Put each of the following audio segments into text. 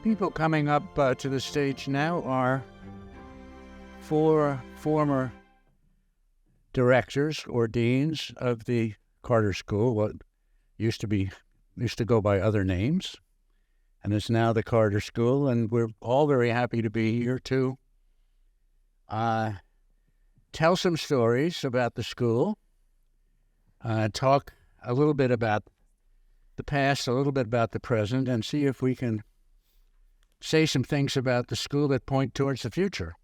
People coming up to the stage now are four former directors or deans of the Carter School, what used to go by other names, and is now the Carter School, and we're all very happy to be here to tell some stories about the school, talk a little bit about the past, a little bit about the present, and see if we can say some things about the school that point towards the future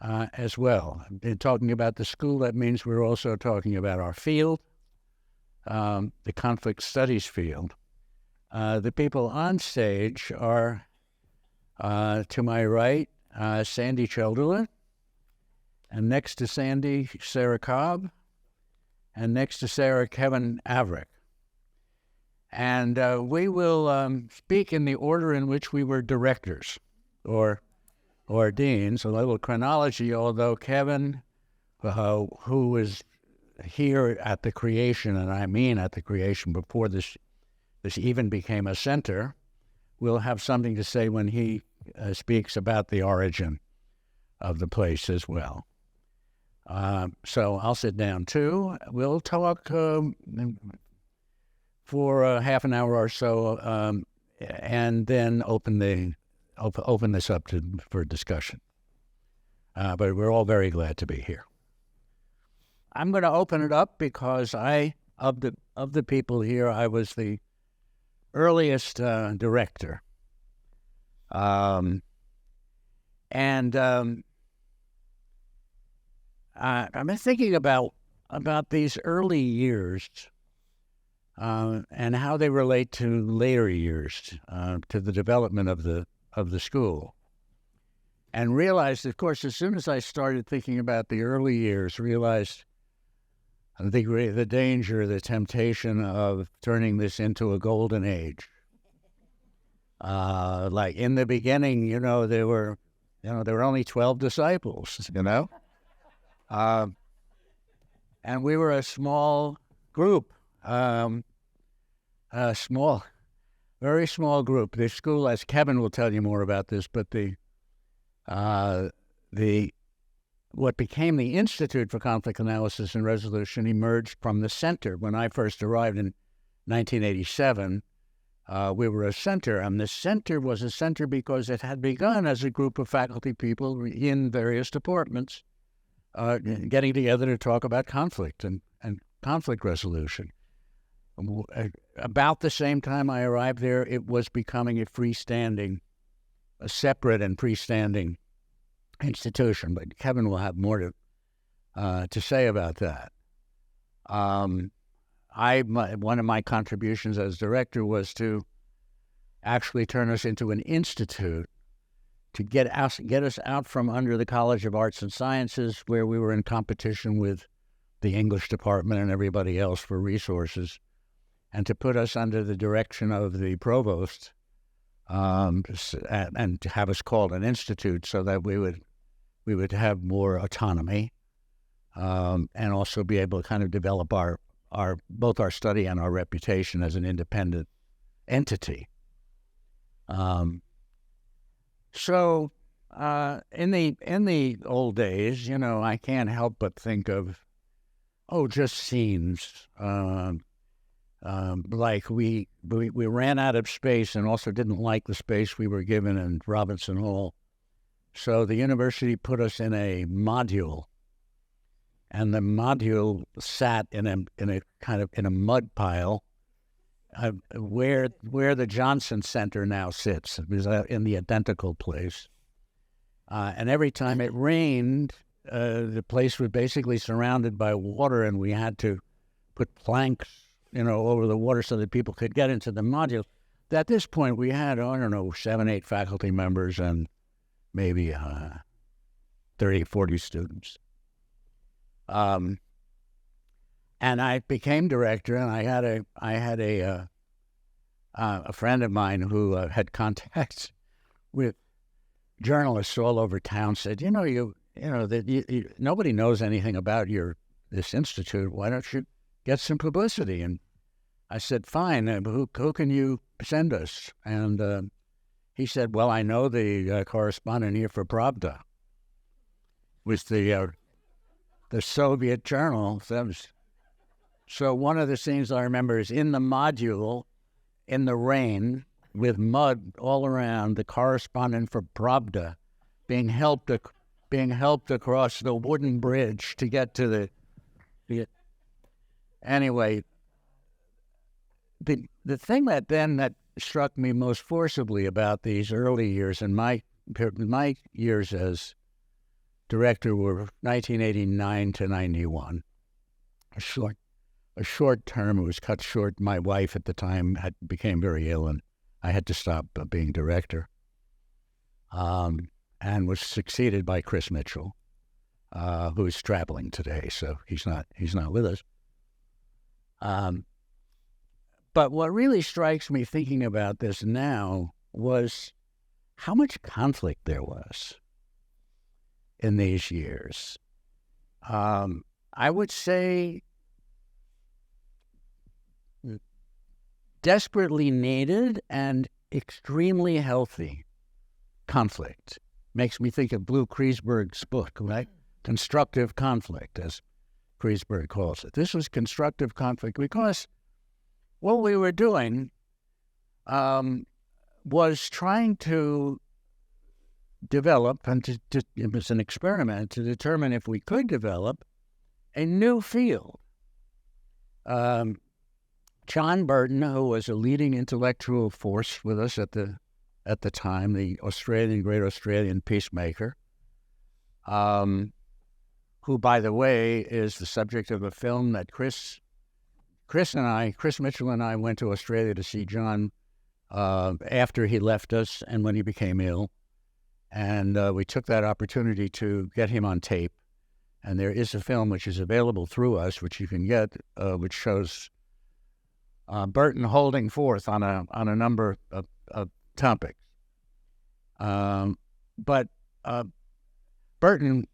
as well. In talking about the school, that means we're also talking about our field, the conflict studies field. The people on stage are, to my right, Sandy Cheldelin, and next to Sandy, Sara Cobb, and next to Sara, Kevin Avruch. And we will speak in the order in which we were directors or deans, a little chronology, although Kevin, who was here at the creation, and I mean at the creation before this even became a center, will have something to say when he speaks about the origin of the place as well. So I'll sit down too. We'll talk for half an hour or so, and then open this up for discussion. But we're all very glad to be here. I'm going to open it up because of the people here, I was the earliest director, and I've been thinking about these early years. And how they relate to later years, to the development of the school, and realized, of course, as soon as I started thinking about the early years, realized the danger, the temptation of turning this into a golden age. Like in the beginning, there were only 12 disciples, and we were a small group. Very small group. The school, as Kevin will tell you more about this, but what became the Institute for Conflict Analysis and Resolution emerged from the center. When I first arrived in 1987, we were a center, and the center was a center because it had begun as a group of faculty people in various departments getting together to talk about conflict and conflict resolution. About the same time I arrived there, it was becoming a separate and freestanding institution. But Kevin will have more to say about that. One of my contributions as director was to actually turn us into an institute to get us out from under the College of Arts and Sciences, where we were in competition with the English department and everybody else for resources, and to put us under the direction of the provost, and to have us called an institute, so that we would have more autonomy, and also be able to kind of develop both our study and our reputation as an independent entity. So in the old days, I can't help but think of just scenes. Like we ran out of space and also didn't like the space we were given in Robinson Hall. So the university put us in a module, and the module sat in a mud pile where the Johnson Center now sits. It was in the identical place. And every time it rained, the place was basically surrounded by water, and we had to put planks over the water so that people could get into the module. At this point, we had, 7, 8 faculty members and maybe 30, 40 students. And I became director, and I had a friend of mine who had contacts with journalists all over town. Said, nobody knows anything about this institute. Why don't you get some publicity? And I said, fine, who can you send us? And he said, well, I know the correspondent here for Pravda was the Soviet journal. So one of the scenes I remember is in the module, in the rain, with mud all around, the correspondent for Pravda being helped across the wooden bridge to get to the anyway. The thing that struck me most forcibly about these early years and my years as director were 1989 to 91. A short term. It was cut short. My wife at the time became very ill, and I had to stop being director. And was succeeded by Chris Mitchell, who is traveling today, so he's not with us. But what really strikes me thinking about this now was how much conflict there was in these years. I would say desperately needed and extremely healthy conflict. Makes me think of Blue Kreisberg's book, right? Constructive conflict, as Kreisberg calls it. This was constructive conflict because what we were doing was trying to develop, and it was an experiment to determine if we could develop a new field. John Burton, who was a leading intellectual force with us at the time, the great Australian peacemaker, who, by the way, is the subject of a film that Chris Mitchell and I went to Australia to see John after he left us and when he became ill. And we took that opportunity to get him on tape. And there is a film which is available through us, which you can get, which shows Burton holding forth on a number of topics. But Burton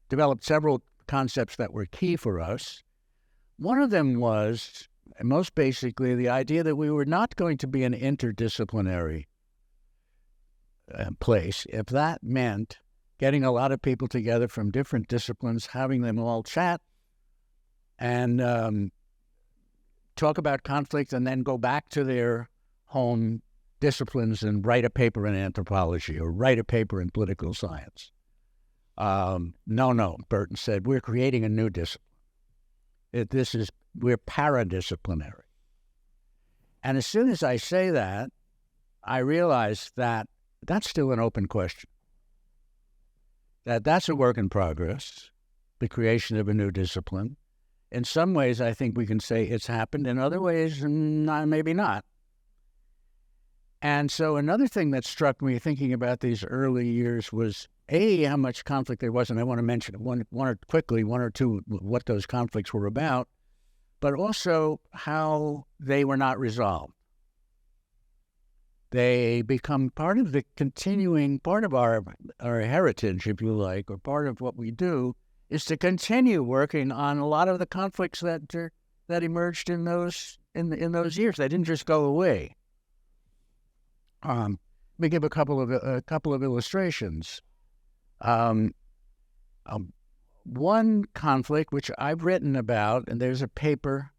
developed several concepts that were key for us. One of them was, most basically, the idea that we were not going to be an interdisciplinary place. If that meant getting a lot of people together from different disciplines, having them all chat and talk about conflict and then go back to their home disciplines and write a paper in anthropology or write a paper in political science. No, Burton said, we're creating a new discipline. We're paradisciplinary. And as soon as I say that, I realize that that's still an open question. That's a work in progress, the creation of a new discipline. In some ways, I think we can say it's happened. In other ways, maybe not. And so another thing that struck me thinking about these early years was, how much conflict there was, and I want to mention one or two what those conflicts were about, but also how they were not resolved. They become part of the continuing, part of our heritage, if you like, or part of what we do, is to continue working on a lot of the conflicts that emerged in those years. They didn't just go away. Let me give a couple of illustrations. One conflict which I've written about, and there's a paper.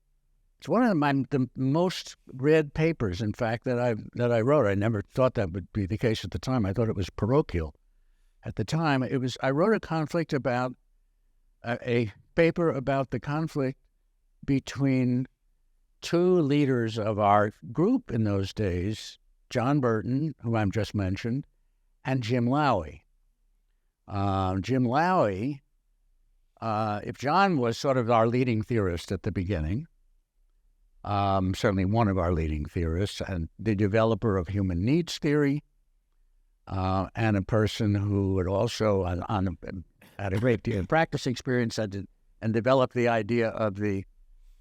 It's one of the most read papers, in fact, that I wrote. I never thought that would be the case at the time. I thought it was parochial. At the time, I wrote a conflict about a paper about the conflict between two leaders of our group in those days, John Burton, who I've just mentioned, and Jim Lowy. Jim Lowy, if John was sort of our leading theorist at the beginning, certainly one of our leading theorists, and the developer of human needs theory, and a person who had also had a great deal of practice experience and developed the idea of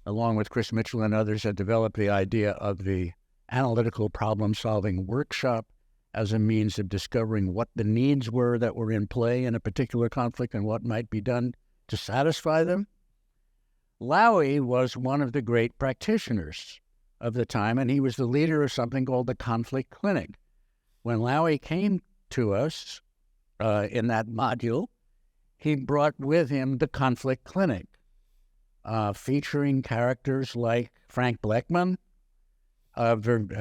along with Chris Mitchell and others, had developed the idea of the analytical problem-solving workshop as a means of discovering what the needs were that were in play in a particular conflict and what might be done to satisfy them. Lowy was one of the great practitioners of the time, and he was the leader of something called the Conflict Clinic. When Lowy came to us in that module, he brought with him the Conflict Clinic, featuring characters like Frank Blackman,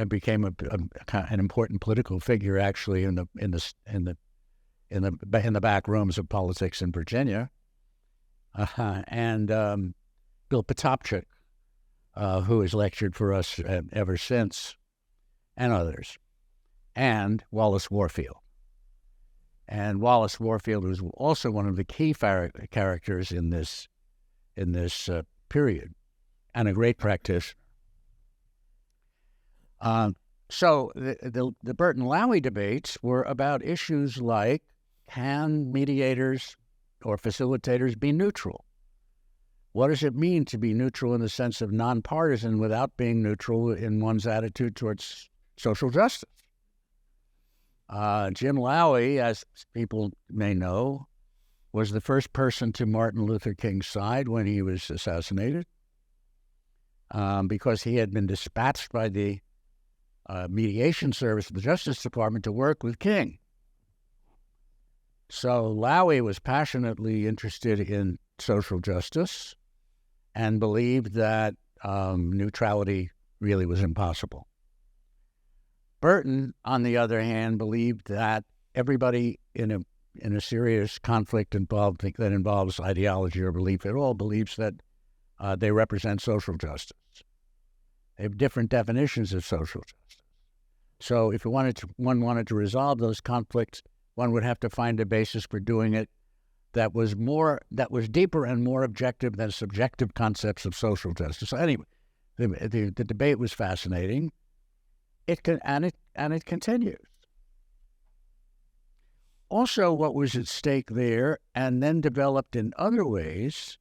became an important political figure actually in the back rooms of politics in Virginia, and Bill Potopchik, who has lectured for us ever since, and others, and Wallace Warfield. And Wallace Warfield was also one of the key characters in this period, and a great practitioner. So the Burton-Lowy debates were about issues like, can mediators or facilitators be neutral? What does it mean to be neutral in the sense of nonpartisan without being neutral in one's attitude towards social justice? Jim Lowy, as people may know, was the first person to Martin Luther King's side when he was assassinated, because he had been dispatched by the mediation service of the Justice Department to work with King. So Lowy was passionately interested in social justice and believed that neutrality really was impossible. Burton, on the other hand, believed that everybody in a serious conflict that involves ideology or belief at all believes that they represent social justice. They have different definitions of social justice. So if one wanted to resolve those conflicts, one would have to find a basis for doing it that was deeper and more objective than subjective concepts of social justice. So anyway, the debate was fascinating. It continues. Also, what was at stake there, and then developed in other ways,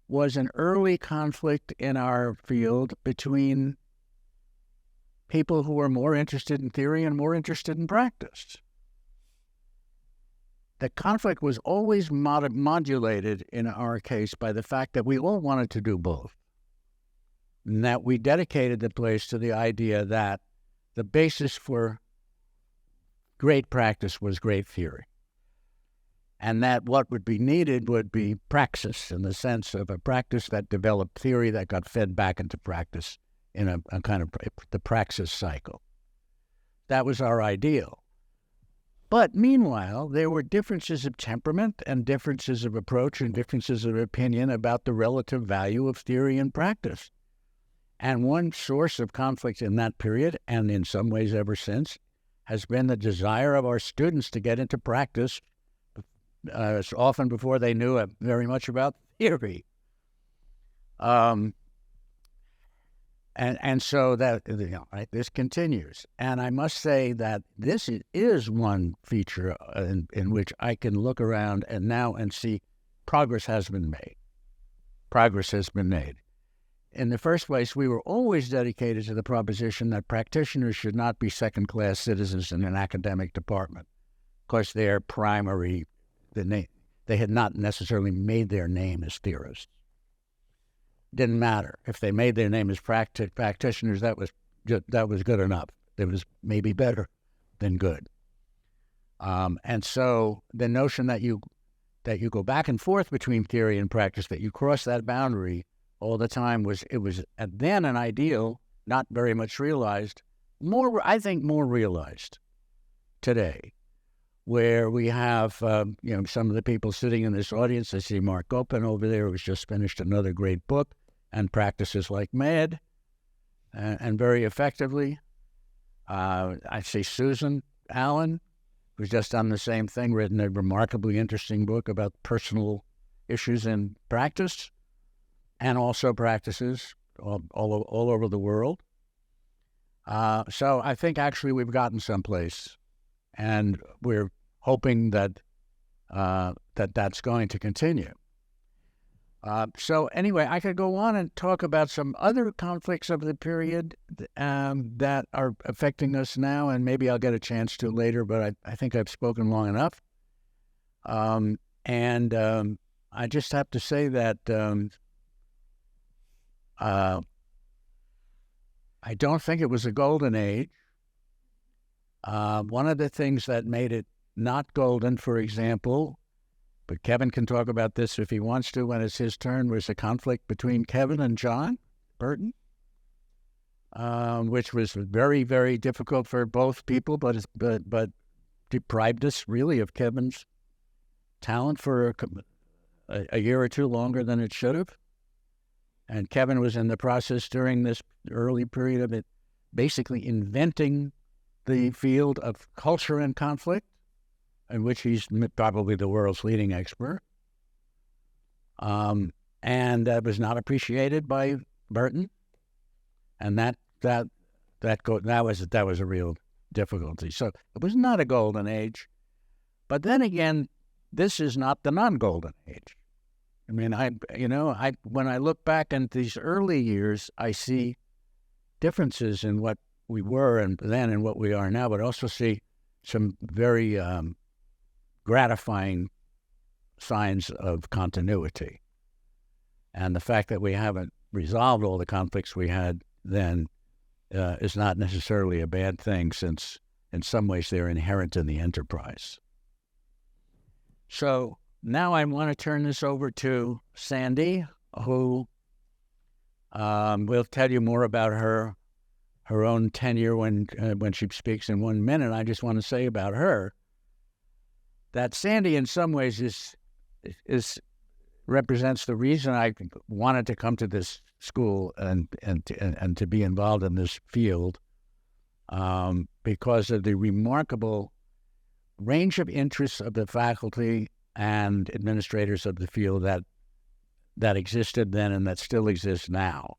was an early conflict in our field between people who were more interested in theory and more interested in practice. The conflict was always modulated in our case by the fact that we all wanted to do both, and that we dedicated the place to the idea that the basis for great practice was great theory, and that what would be needed would be praxis, in the sense of a practice that developed theory that got fed back into practice in a kind of the praxis cycle. That was our ideal. But meanwhile, there were differences of temperament and differences of approach and differences of opinion about the relative value of theory and practice. And one source of conflict in that period, and in some ways ever since, has been the desire of our students to get into practice often before they knew very much about theory. And so that, right, this continues. And I must say that this is one feature in which I can look around and see progress has been made. Progress has been made. In the first place, we were always dedicated to the proposition that practitioners should not be second-class citizens in an academic department, because their primary, they had not necessarily made their name as theorists. Didn't matter. If they made their name as practitioners, that was good enough. It was maybe better than good. And so the notion that you go back and forth between theory and practice, that you cross that boundary all the time, was then an ideal, not very much realized, I think more realized today, where we have some of the people sitting in this audience. I see Mark Open over there, who's just finished another great book and practices like mad and very effectively. I see Susan Allen, who's just done the same thing, written a remarkably interesting book about personal issues in practice, and also practices all over the world. So I think actually we've gotten someplace, and we're hoping that that's going to continue. So anyway, I could go on and talk about some other conflicts of the period that are affecting us now, and maybe I'll get a chance to later, but I think I've spoken long enough. I just have to say that I don't think it was a golden age. One of the things that made it not golden, for example, but Kevin can talk about this if he wants to when it's his turn, was a conflict between Kevin and John Burton, which was very, very difficult for both people, but deprived us really of Kevin's talent for a year or two longer than it should have. And Kevin was in the process during this early period of it, basically inventing the field of culture and conflict, in which he's probably the world's leading expert. And that was not appreciated by Burton. And that was a real difficulty. So it was not a golden age. But then again, this is not the non-golden age. I mean, when I look back at these early years, I see differences in what we were and then and what we are now, but also see some very gratifying signs of continuity. And the fact that we haven't resolved all the conflicts we had then is not necessarily a bad thing, since in some ways they're inherent in the enterprise. So now I want to turn this over to Sandy, who will tell you more about her own tenure when she speaks in 1 minute. I just want to say about her that Sandy, in some ways, represents the reason I wanted to come to this school and to be involved in this field, because of the remarkable range of interests of the faculty and administrators of the field that existed then and that still exists now.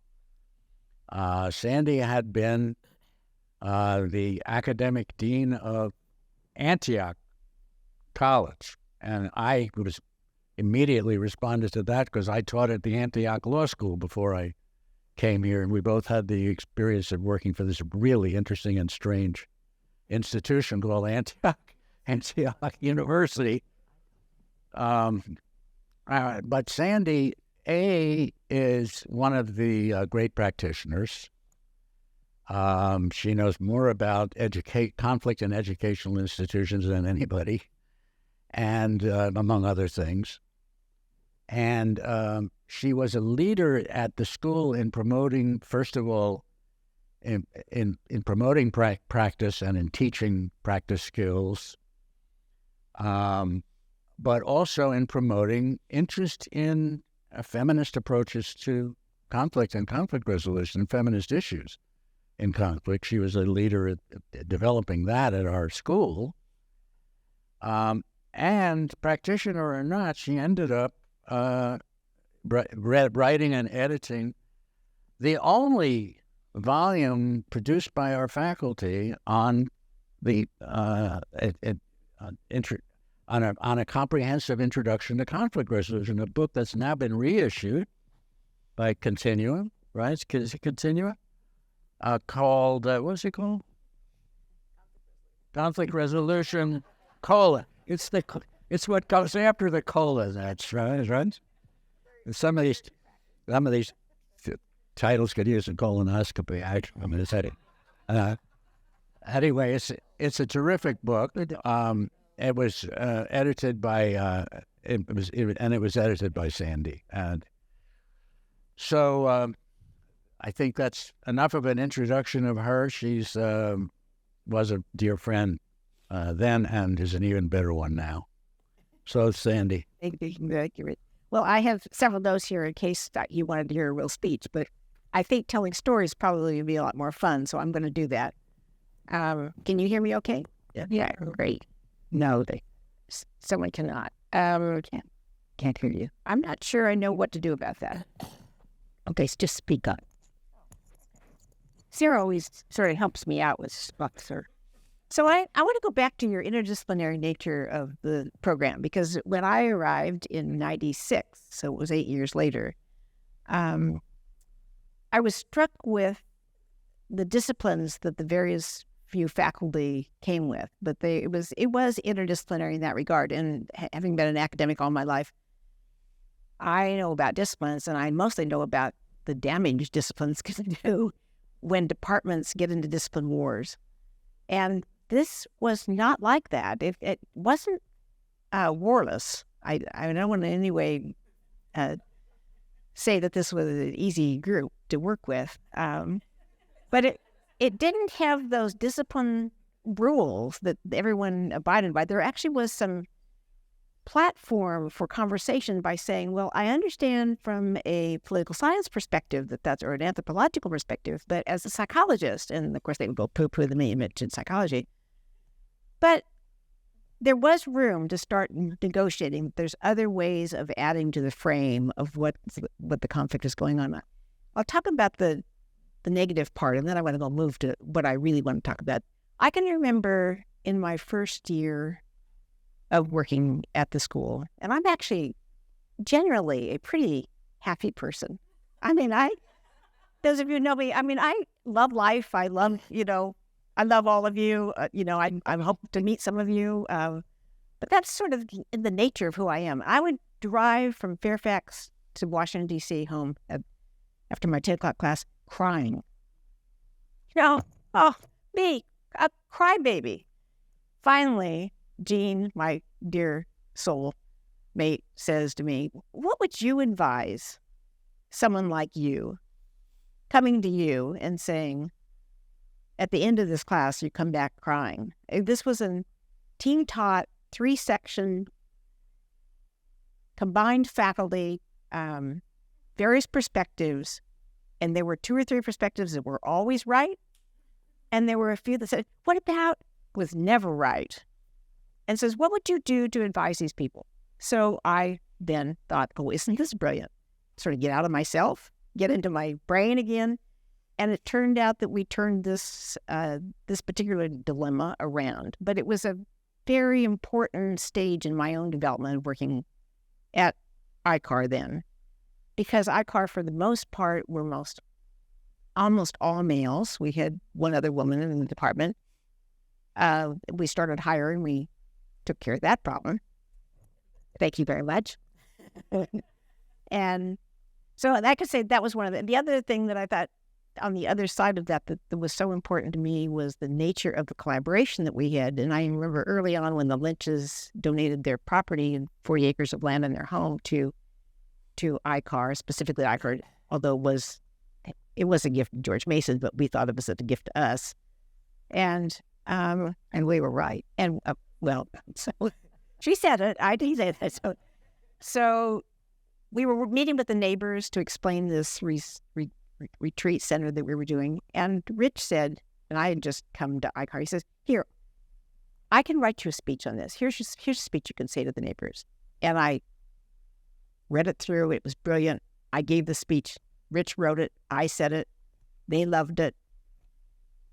Sandy had been the academic dean of Antioch College, and I was immediately responded to that because I taught at the Antioch Law School before I came here, and we both had the experience of working for this really interesting and strange institution called Antioch University. But Sandy A is one of the great practitioners. She knows more about conflict in educational institutions than anybody, and among other things. And she was a leader at the school in promoting, first of all, in promoting practice and in teaching practice skills, but also in promoting interest in feminist approaches to conflict and conflict resolution, feminist issues in conflict. She was a leader at developing that at our school. And practitioner or not, she ended up writing and editing the only volume produced by our faculty on the on a comprehensive introduction to conflict resolution, a book that's now been reissued by Continuum, right? Is it Continuum? Called, what's it called? Conflict Resolution, COLA. It's what comes after the COLA, that's right? Some of these titles could use a colonoscopy, actually. I mean, it's anyway, it's a terrific book. It was edited by it was edited by Sandy, and so I think that's enough of an introduction of her. She's was a dear friend then, and is an even better one now. So, Sandy. Thank you. Accurate. Well, I have several notes here in case that you wanted to hear a real speech, but I think telling stories probably would be a lot more fun, so I'm going to do that. Can you hear me okay? Yeah, great. No, someone cannot. Can't hear you. I'm not sure I know what to do about that. Okay, so just speak up. Sara always sort of helps me out with stuff, sir. So I want to go back to your interdisciplinary nature of the program, because when I arrived in 96, so it was 8 years later, I was struck with the disciplines that the various few faculty came with, but it was interdisciplinary in that regard. And having been an academic all my life, I know about disciplines, and I mostly know about the damage disciplines because I do when departments get into discipline wars. And this was not like that. It wasn't warless. I don't want to in any way say that this was an easy group to work with. But it didn't have those discipline rules that everyone abided by. There actually was some platform for conversation by saying, well, I understand from a political science perspective or an anthropological perspective, but as a psychologist, and of course they would go poo-poo the minute you mentioned psychology, but there was room to start negotiating. There's other ways of adding to the frame of what the conflict is going on. I'll talk about the negative part, and then I want to go move to what I really want to talk about. I can remember in my first year of working at the school, and I'm actually generally a pretty happy person. I mean, those of you who know me, I mean, I love life. I love, I love all of you. I hope to meet some of you. But that's sort of in the nature of who I am. I would drive from Fairfax to Washington, D.C. home after my 10 o'clock class crying. Me, a crybaby. Finally, Jean, my dear soul mate, says to me, what would you advise someone like you coming to you and saying, at the end of this class, you come back crying? This was a team-taught, 3-section, combined faculty, various perspectives, and there were 2 or 3 perspectives that were always right, and there were a few that said, what about was never right? And says, what would you do to advise these people? So I then thought, oh, isn't this brilliant? Sort of get out of myself, get into my brain again. And it turned out that we turned this particular dilemma around. But it was a very important stage in my own development working at ICAR then. Because ICAR, for the most part, were almost all males. We had one other woman in the department. We started hiring. We took care of that problem. Thank you very much. And so I could say that was one of the other thing that I thought on the other side of that was so important to me was the nature of the collaboration that we had. And I remember early on when the Lynches donated their property and 40 acres of land in their home to ICAR, specifically ICAR, although it was a gift to George Mason, but we thought it was a gift to us. And we were right. And so she said it. I didn't say that. So we were meeting with the neighbors to explain this retreat center that we were doing. And Rich said, and I had just come to ICAR, he says, here, I can write you a speech on this. Here's a speech you can say to the neighbors. And I read it through. It was brilliant. I gave the speech. Rich wrote it. I said it. They loved it.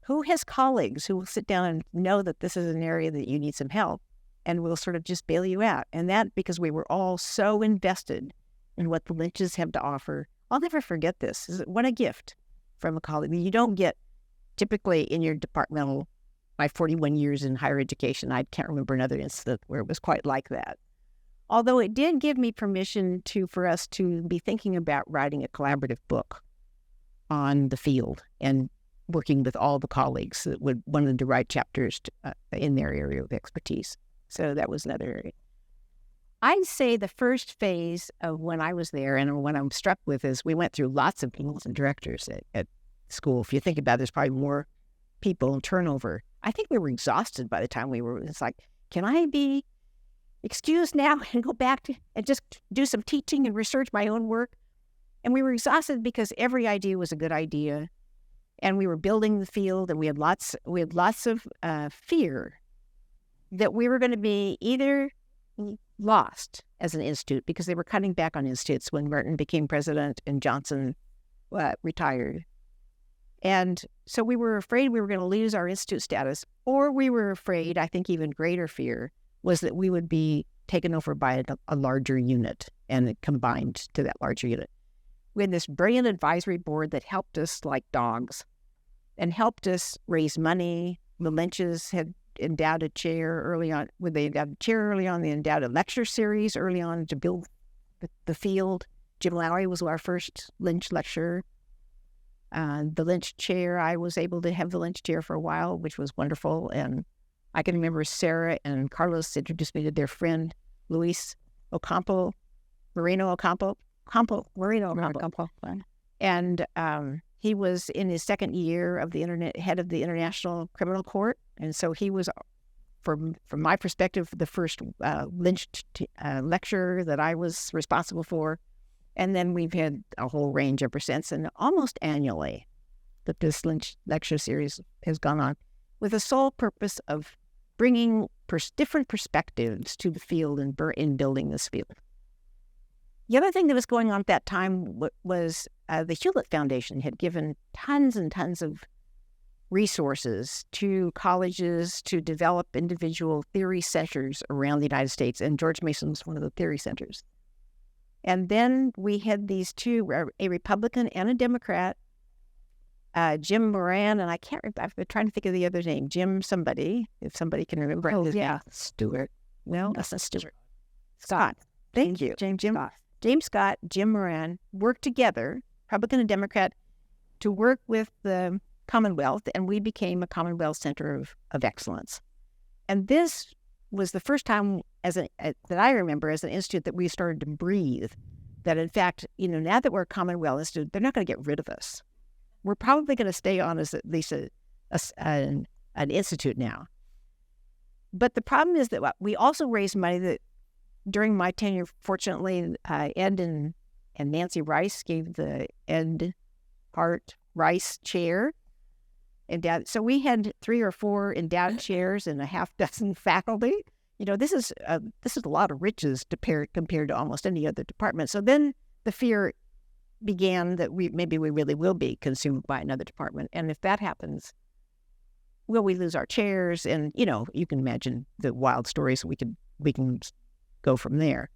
Who has colleagues who will sit down and know that this is an area that you need some help and will sort of just bail you out? And that because we were all so invested in what the Lynches have to offer. I'll never forget this. What a gift from a colleague. You don't get typically in your departmental, my 41 years in higher education, I can't remember another incident where it was quite like that. Although it did give me permission for us to be thinking about writing a collaborative book on the field and working with all the colleagues that would wanted to write chapters in their area of expertise. So that was another area. I'd say the first phase of when I was there and what I'm struck with is we went through lots of deans and directors at school. If you think about it, there's probably more people and turnover. I think we were exhausted by the time it's like, can I be excused now and go back and just do some teaching and research my own work? And we were exhausted because every idea was a good idea. And we were building the field, and we had lots of fear that we were going to be either lost as an institute because they were cutting back on institutes when Merton became president and Johnson retired. And so we were afraid we were going to lose our institute status, or we were afraid, I think even greater fear, was that we would be taken over by a larger unit and combined to that larger unit. We had this brilliant advisory board that helped us like dogs and helped us raise money. The Lynches had endowed a chair early on. When they endowed a chair early on, they endowed a lecture series early on to build the field. Jim Lowry was our first Lynch lecturer. The Lynch chair, I was able to have the Lynch chair for a while, which was wonderful. And I can remember Sara and Carlos introduced me to their friend, Luis Ocampo, Moreno Ocampo. And he was in his second year of the head of the International Criminal Court. And so he was, from my perspective, the first Lynch lecturer that I was responsible for. And then we've had a whole range ever since, and almost annually that this Lynch lecture series has gone on with the sole purpose of bringing different perspectives to the field and in building this field. The other thing that was going on at that time was the Hewlett Foundation had given tons and tons of resources to colleges to develop individual theory centers around the United States, and George Mason was one of the theory centers. And then we had these two, a Republican and a Democrat, Jim Moran, and I've been trying to think of the other name, Jim somebody, if somebody can remember his name. Stewart. No, that's not Stewart. Scott. Thank you. James Scott, Jim Moran worked together, Republican and Democrat, to work with the Commonwealth, and we became a Commonwealth Center of Excellence. And this was the first time that I remember as an institute that we started to breathe, that in fact, now that we're a Commonwealth Institute, they're not going to get rid of us. We're probably going to stay on as at least an institute now. But the problem is that we also raised money that during my tenure, fortunately, Ed and Nancy Rice gave the Ed Hart Rice Chair. So we had 3 or 4 endowed chairs and a half dozen faculty. This is a lot of riches compared to almost any other department. So then the fear began that maybe we really will be consumed by another department. And if that happens, will we lose our chairs? And, you can imagine the wild stories we can go from there.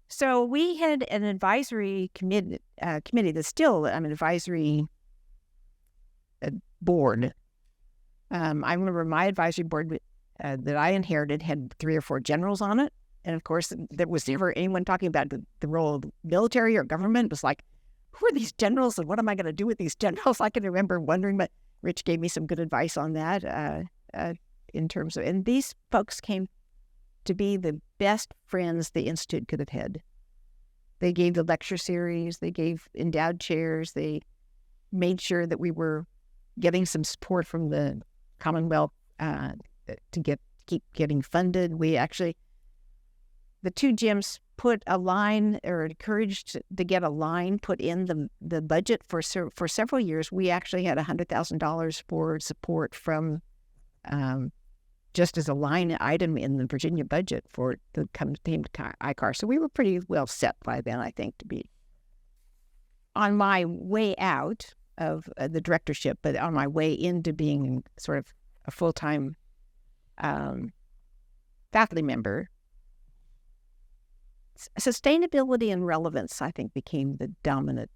So we had an advisory committee that's still an advisory board. I remember my advisory board that I inherited had 3 or 4 generals on it. And of course, there was never anyone talking about the role of military or government. It was like, who are these generals and what am I going to do with these generals? I can remember wondering, but Rich gave me some good advice on that in terms of, and these folks came to be the best friends the Institute could have had. They gave the lecture series, they gave endowed chairs, they made sure that we were getting some support from the Commonwealth to keep getting funded. We actually, the 2 gyms put a line, or encouraged to get a line put in the budget for several years. We actually had $100,000 for support from just as a line item in the Virginia budget for the campaign to ICAR. So we were pretty well set by then, I think, to be on my way out of the directorship, but on my way into being sort of a full-time faculty member. Sustainability and relevance, I think, became the dominant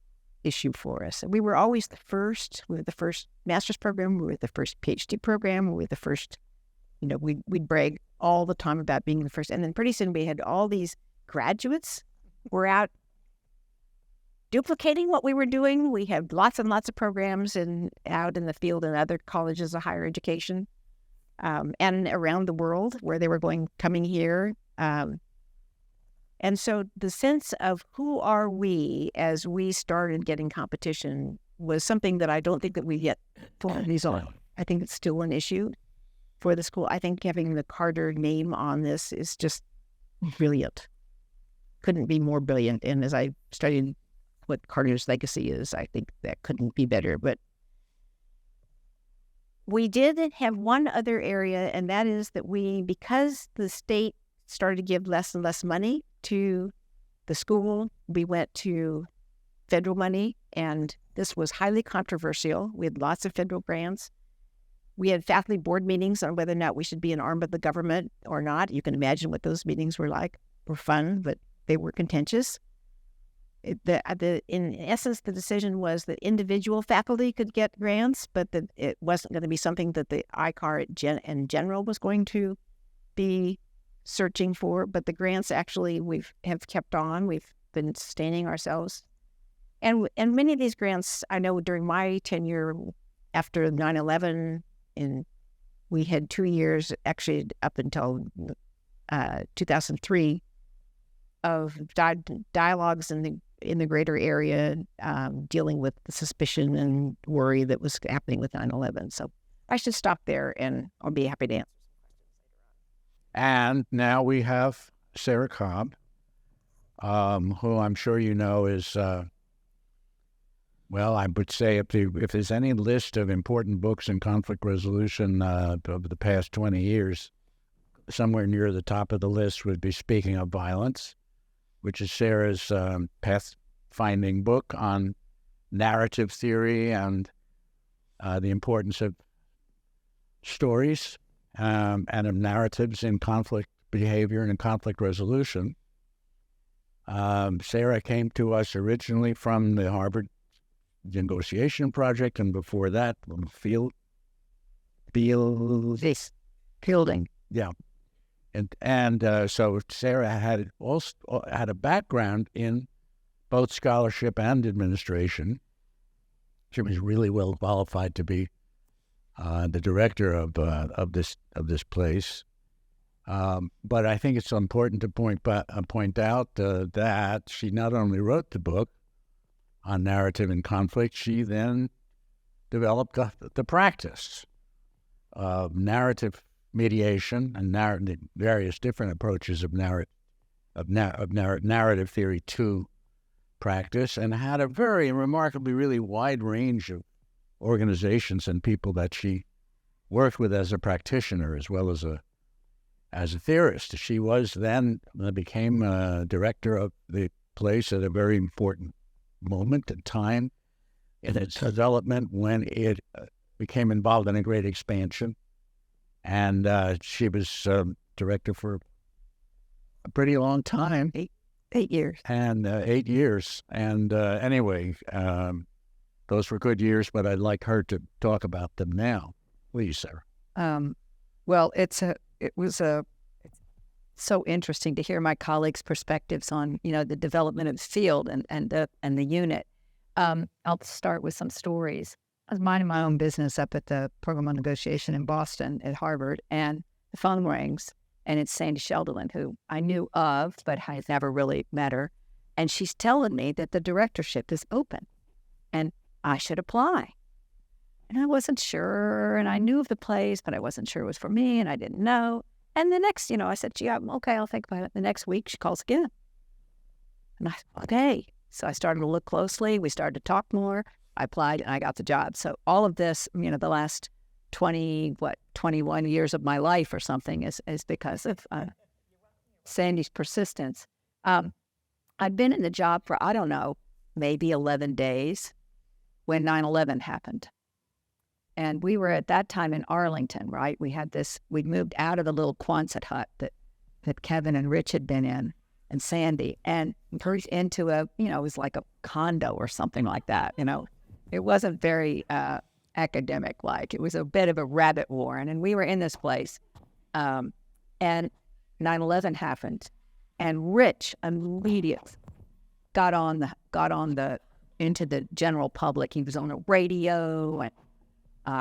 issue for us. We were always the first. We were the first master's program. We were the first PhD program. We were the first, we'd brag all the time about being the first. And then pretty soon we had all these graduates were out duplicating what we were doing. We had lots and lots of programs out in the field in other colleges of higher education and around the world where they were coming here. And so the sense of who are we as we started getting competition was something that I don't think that we yet fully resolved. I think it's still an issue for the school. I think having the Carter name on this is just brilliant. Couldn't be more brilliant. And as I studied what Carter's legacy is, I think that couldn't be better. But we did have one other area, and that is that because the state started to give less and less money to the school, we went to federal money, and this was highly controversial. We had lots of federal grants. We had faculty board meetings on whether or not we should be an arm of the government or not. You can imagine what those meetings were like. Were fun, but they were contentious. In essence, the decision was that individual faculty could get grants, but that it wasn't going to be something that the ICAR in general was going to be searching for. But the grants actually have kept on. We've been sustaining ourselves. And many of these grants, I know during my tenure after 9/11, we had 2 years, actually up until 2003, of dialogues in the greater area, dealing with the suspicion and worry that was happening with 9/11. So I should stop there, and I'll be happy to answer. And now we have Sara Cobb, who I'm sure you know is, well, I would say if there's any list of important books in conflict resolution of the past 20 years, somewhere near the top of the list would be Speaking of Violence, which is Sara's path-finding book on narrative theory and the importance of stories and of narratives in conflict behavior and in conflict resolution. Sara came to us originally from the Harvard Negotiation Project, and before that, from Fielding. Yeah. And so Sara had a background in both scholarship and administration. She was really well qualified to be the director of this place. But I think it's important to point out that she not only wrote the book on narrative and conflict, she then developed the practice of narrative mediation and the various different approaches of narrative theory to practice, and had a very remarkably really wide range of organizations and people that she worked with as a practitioner as well as a theorist. She became director of the place at a very important moment in time in its development when it became involved in a great expansion. And she was director for a pretty long time. 8 years. And 8 years. And anyway, those were good years, but I'd like her to talk about them now. Please, Sara. Well, it was so interesting to hear my colleagues' perspectives on, the development of the field and the unit. I'll start with some stories. I was minding my own business up at the program on negotiation in Boston at Harvard, and the phone rings, and it's Sandy Cheldelin, who I knew of, but I had never really met her. And she's telling me that the directorship is open, and I should apply. And I wasn't sure, and I knew of the place, but I wasn't sure it was for me, and I didn't know. And the next, I said, gee, okay, I'll think about it. The next week, she calls again. And I said, okay. So I started to look closely. We started to talk more. I applied, and I got the job. So all of this, the last 21 years of my life or something is because of Sandy's persistence. I'd been in the job for, I don't know, maybe 11 days when 9/11 happened. And we were at that time in Arlington, right? We'd moved out of the little Quonset hut that Kevin and Rich had been in, and Sandy, and into it was like a condo or something like that, It wasn't very academic-like. It was a bit of a rabbit warren, and we were in this place. And 9/11 happened, and Rich immediately got into the general public. He was on a radio and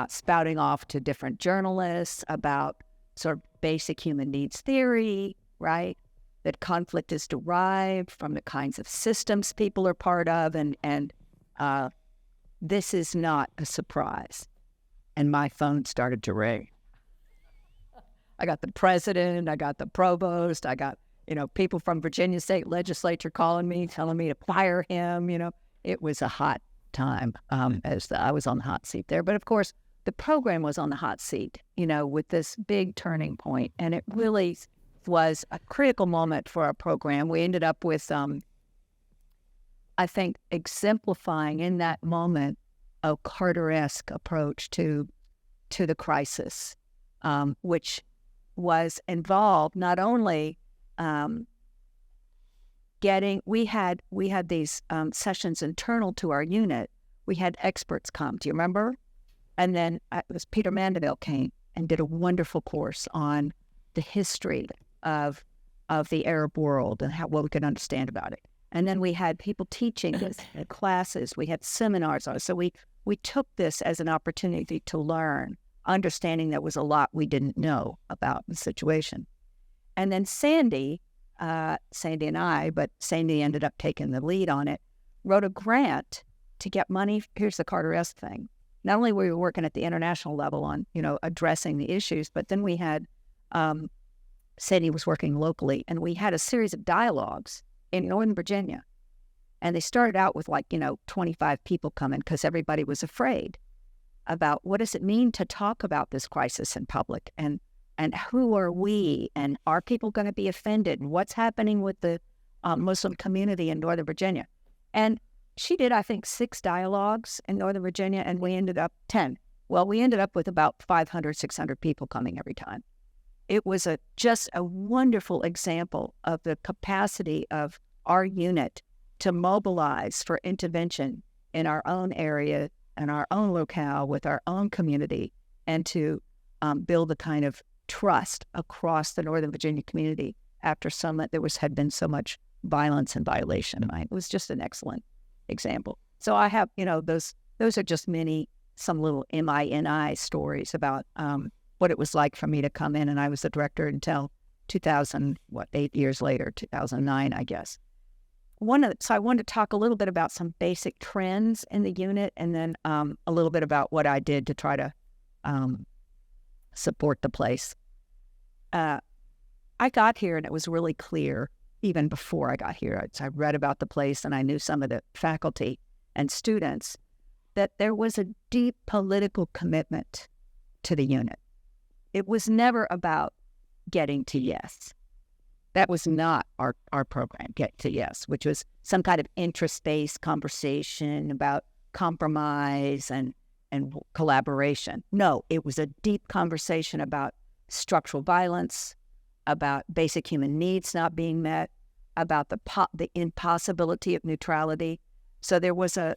spouting off to different journalists about sort of basic human needs theory, right? That conflict is derived from the kinds of systems people are part of, and this is not a surprise. And my phone started to ring. I got the president, I got the provost, I got, people from Virginia State Legislature calling me, telling me to fire him, It was a hot time I was on the hot seat there. But of course, the program was on the hot seat, with this big turning point. And it really was a critical moment for our program. We ended up with, I think, exemplifying in that moment a Carter-esque approach to the crisis, which was involved not only we had these sessions internal to our unit. We had experts come. Do you remember? And then it was Peter Mandeville came and did a wonderful course on the history of the Arab world and what we could understand about it. And then we had people teaching this in classes. We had seminars on it. So we took this as an opportunity to learn, understanding there was a lot we didn't know about the situation. And then Sandy and I, but Sandy ended up taking the lead on it, wrote a grant to get money. Here's the Carter-esque thing. Not only were we working at the international level on, addressing the issues, but then we had, Sandy was working locally, and we had a series of dialogues in Northern Virginia. And they started out with 25 people coming because everybody was afraid about what does it mean to talk about this crisis in public, and who are we, and are people going to be offended, and what's happening with the Muslim community in Northern Virginia. And she did, I think, 6 dialogues in Northern Virginia, and we ended up 10. Well, we ended up with about 500, 600 people coming every time. It was just a wonderful example of the capacity of our unit to mobilize for intervention in our own area and our own locale with our own community, and to build the kind of trust across the Northern Virginia community after had been so much violence and violation. Right? It was just an excellent example. So I have, those are just some little MINI stories about what it was like for me to come in, and I was the director until 8 years later, 2009, I guess. So I wanted to talk a little bit about some basic trends in the unit, and then a little bit about what I did to try to support the place. I got here, and it was really clear, even before I got here. I read about the place, and I knew some of the faculty and students, that there was a deep political commitment to the unit. It was never about getting to yes. That was not our program, Get to Yes, which was some kind of interest-based conversation about compromise and collaboration. No, it was a deep conversation about structural violence, about basic human needs not being met, about the impossibility of neutrality. So there was a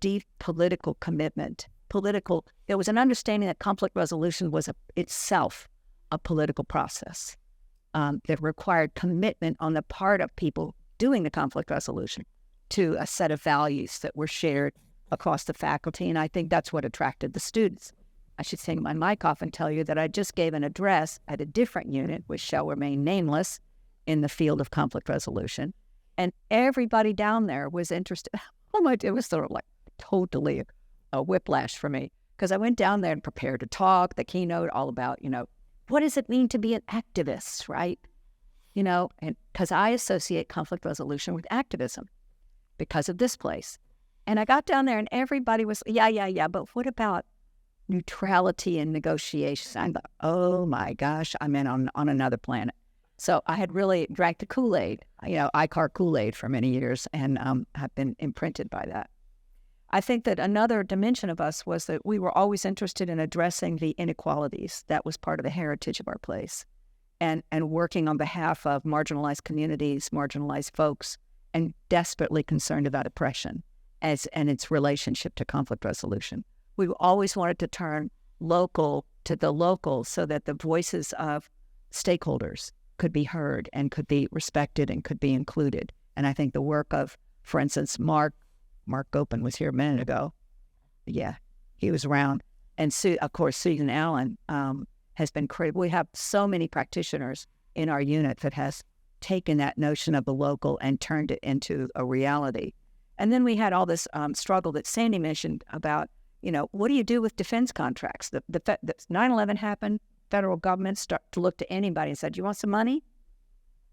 deep political commitment. There was an understanding that conflict resolution was itself a political process that required commitment on the part of people doing the conflict resolution to a set of values that were shared across the faculty. And I think that's what attracted the students. I should take my mic off and tell you that I just gave an address at a different unit, which shall remain nameless, in the field of conflict resolution. And everybody down there was interested. Oh my, it was sort of like totally a whiplash for me, because I went down there and prepared to talk, the keynote, all about, what does it mean to be an activist, right? And because I associate conflict resolution with activism because of this place. And I got down there and everybody was, yeah, but what about neutrality and negotiation? I thought, oh my gosh, I'm in on another planet. So I had really drank the Kool-Aid, ICAR Kool-Aid for many years, and have been imprinted by that. I think that another dimension of us was that we were always interested in addressing the inequalities. That was part of the heritage of our place, and working on behalf of marginalized communities, marginalized folks, and desperately concerned about oppression and its relationship to conflict resolution. We always wanted to turn local to the local so that the voices of stakeholders could be heard and could be respected and could be included. And I think the work of, for instance, Mark Gopin was here a minute ago. Yeah, he was around. And of course, Susan Allen has been critical. We have so many practitioners in our unit that has taken that notion of the local and turned it into a reality. And then we had all this struggle that Sandy mentioned about, what do you do with defense contracts? The 9/11 happened, federal government start to look to anybody and said, you want some money?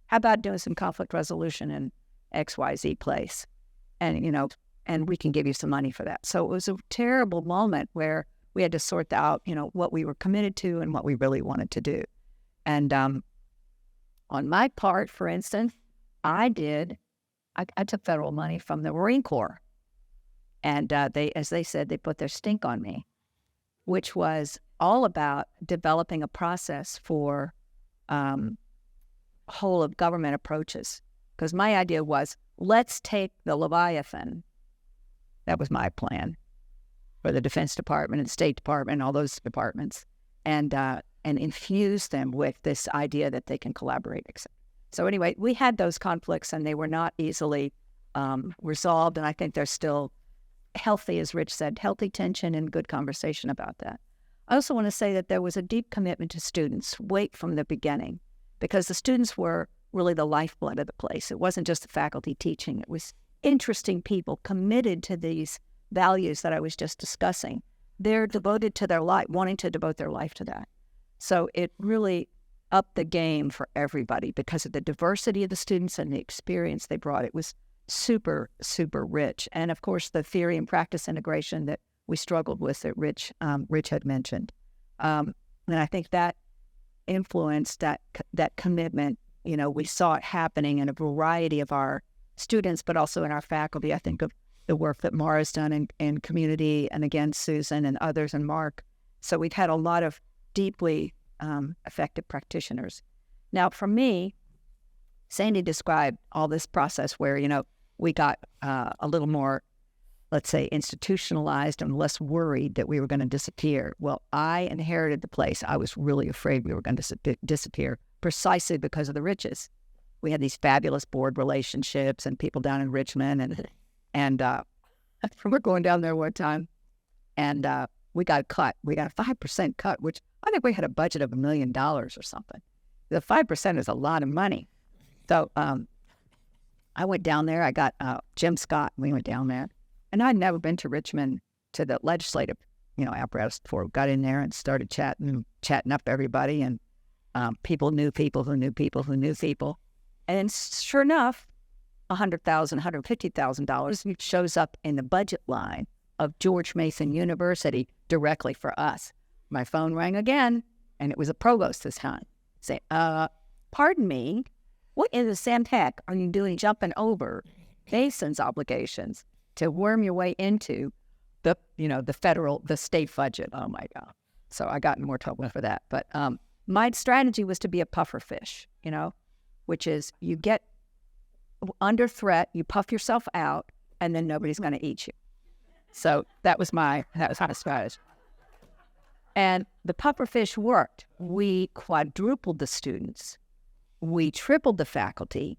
How about doing some conflict resolution in XYZ place? And, and we can give you some money for that. So it was a terrible moment where we had to sort out, what we were committed to and what we really wanted to do. And on my part, for instance, I took federal money from the Marine Corps. And as they said, they put their stink on me, which was all about developing a process for whole of government approaches. Because my idea was, let's take the Leviathan. That was my plan for the Defense Department and the State Department and all those departments, and infuse them with this idea that they can collaborate, etc. So anyway, we had those conflicts, and they were not easily resolved, and I think there's still healthy, as Rich said, healthy tension and good conversation about that. I also want to say that there was a deep commitment to students right from the beginning, because the students were really the lifeblood of the place. It wasn't just the faculty teaching. It was interesting people committed to these values that I was just discussing. They're devoted to their life, wanting to devote their life to that. So it really upped the game for everybody because of the diversity of the students and the experience they brought. It was super, super rich. And of course, the theory and practice integration that we struggled with that Rich had mentioned. And I think that influenced that commitment. You know, we saw it happening in a variety of our students, but also in our faculty. I think of the work that Mara's done in community, and again, Susan and others, and Mark. So we've had a lot of deeply effective practitioners. Now, for me, Sandy described all this process where, you know, we got a little more, let's say, institutionalized and less worried that we were going to disappear. Well, I inherited the place. I was really afraid we were going to disappear precisely because of the riches. We had these fabulous board relationships and people down in Richmond, and we're going down there one time, and we got cut. We got a 5% cut, which I think we had a budget of $1 million or something. The 5% is a lot of money. So I went down there. I got Jim Scott. We went down there. And I'd never been to Richmond to the legislative, apparatus before. We got in there and started chatting up everybody. And people knew people who knew people who knew people. And sure enough, $100,000, $150,000 shows up in the budget line of George Mason University directly for us. My phone rang again, and it was a provost this time. Say, pardon me, what in the Sam heck are you doing jumping over Mason's obligations to worm your way into the state budget? Oh my God. So I got in more trouble for that. But my strategy was to be a puffer fish, which is you get under threat, you puff yourself out, and then nobody's going to eat you. So that was my strategy. And the pufferfish worked. We quadrupled the students. We tripled the faculty.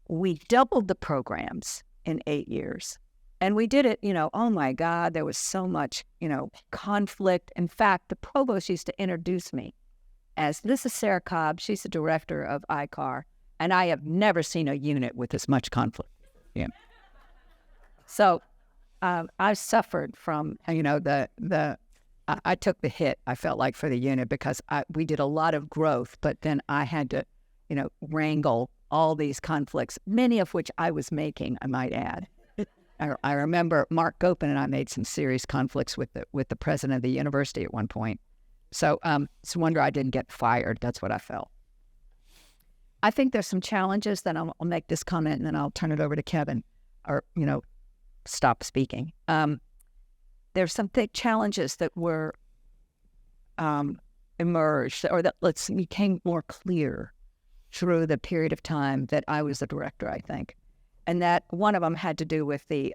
We doubled the programs in 8 years. And we did it, oh my God, there was so much, conflict. In fact, the provost used to introduce me as, this is Sara Cobb. She's the director of ICAR. And I have never seen a unit with as much conflict. Yeah. So I suffered from, I took the hit, I felt like, for the unit because we did a lot of growth, but then I had to, wrangle all these conflicts, many of which I was making, I might add. I remember Mark Gopin and I made some serious conflicts with the president of the university at one point. So it's a wonder I didn't get fired. That's what I felt. I think there's some challenges. Then I'll make this comment and then I'll turn it over to Kevin, or, stop speaking. There's some big challenges that were emerged, or that became more clear through the period of time that I was the director, I think. And that one of them had to do with the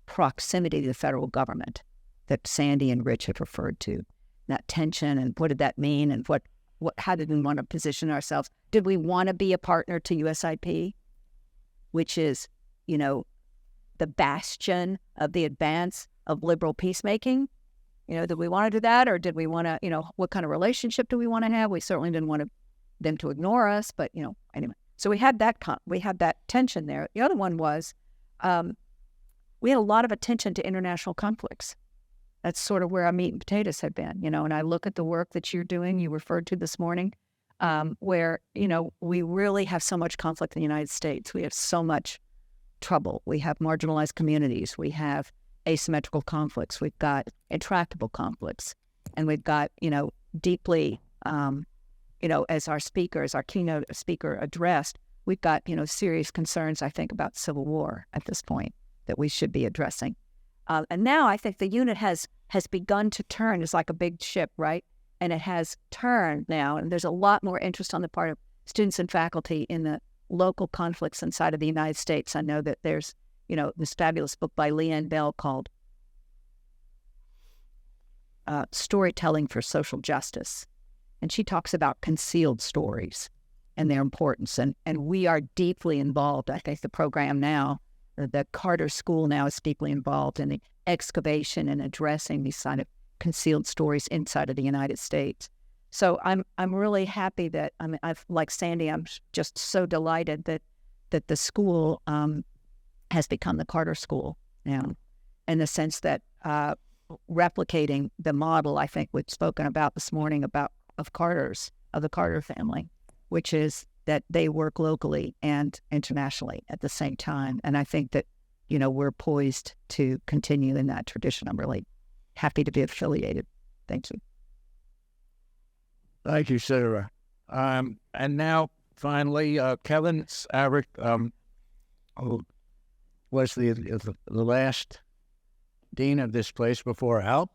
proximity to the federal government that Sandy and Rich have referred to. That tension, and what did that mean, and how did we want to position ourselves? Did we want to be a partner to USIP, which is, the bastion of the advance of liberal peacemaking? Did we want to do that, or did we want to, what kind of relationship do we want to have? We certainly didn't want them to ignore us, but, anyway. So we had that tension there. The other one was we had a lot of attention to international conflicts. That's sort of where our meat and potatoes had been, and I look at the work that you're doing, you referred to this morning, where, we really have so much conflict in the United States. We have so much trouble. We have marginalized communities. We have asymmetrical conflicts. We've got intractable conflicts. And we've got, deeply, as our keynote speaker addressed, we've got, serious concerns, I think, about civil war at this point that we should be addressing. And now I think the unit has begun to turn. It's like a big ship, right? And it has turned now, and there's a lot more interest on the part of students and faculty in the local conflicts inside of the United States. I know that there's, this fabulous book by Leanne Bell called Storytelling for Social Justice. And she talks about concealed stories. and their importance. And we are deeply involved. I think the program now, the Carter School now is deeply involved in the excavation and addressing these kind of concealed stories inside of the United States. So I'm really happy that, like Sandy, I'm just so delighted that the school has become the Carter School now, in the sense that replicating the model I think we've spoken about this morning of the Carter family, which is that they work locally and internationally at the same time. And I think that, we're poised to continue in that tradition. I'm really happy to be affiliated. Thank you. Thank you, Sara. And now, finally, Kevin Avruch, who was the last dean of this place before Alp,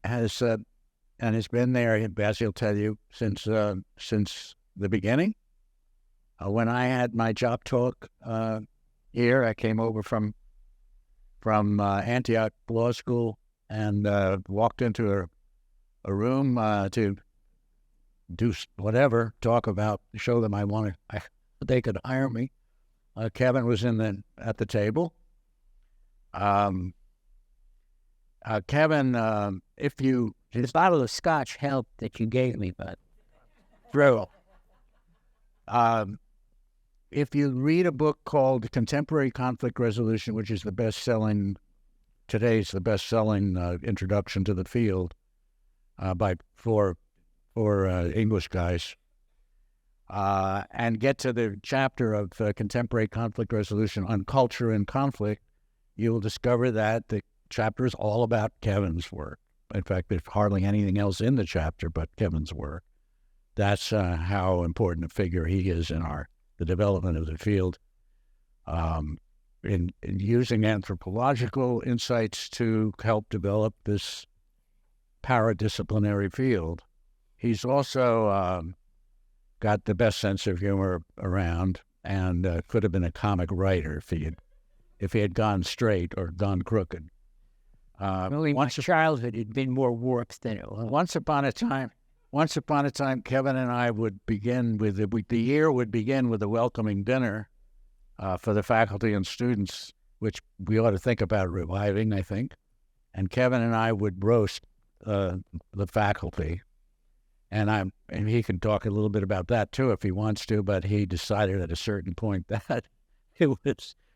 has been there, as he'll tell you, since the beginning. When I had my job talk here, I came over from Antioch Law School and walked into a room to do whatever, talk about, show them they could hire me. Kevin was at the table. Kevin, this bottle of scotch helped that you gave me, but Drew, if you read a book called Contemporary Conflict Resolution, which is today's the best-selling introduction to the field by four English guys, and get to the chapter of Contemporary Conflict Resolution on culture and conflict, you will discover that the chapter is all about Kevin's work. In fact, there's hardly anything else in the chapter but Kevin's work. That's how important a figure he is in the development of the field, in using anthropological insights to help develop this paradisciplinary field. He's also got the best sense of humor around, and could have been a comic writer if he had gone straight or gone crooked. My childhood had been more warped than it was. Once upon a time, Kevin and I would begin with the year would begin with a welcoming dinner for the faculty and students, which we ought to think about reviving, I think. And Kevin and I would roast the faculty, and he can talk a little bit about that too if he wants to. But he decided at a certain point that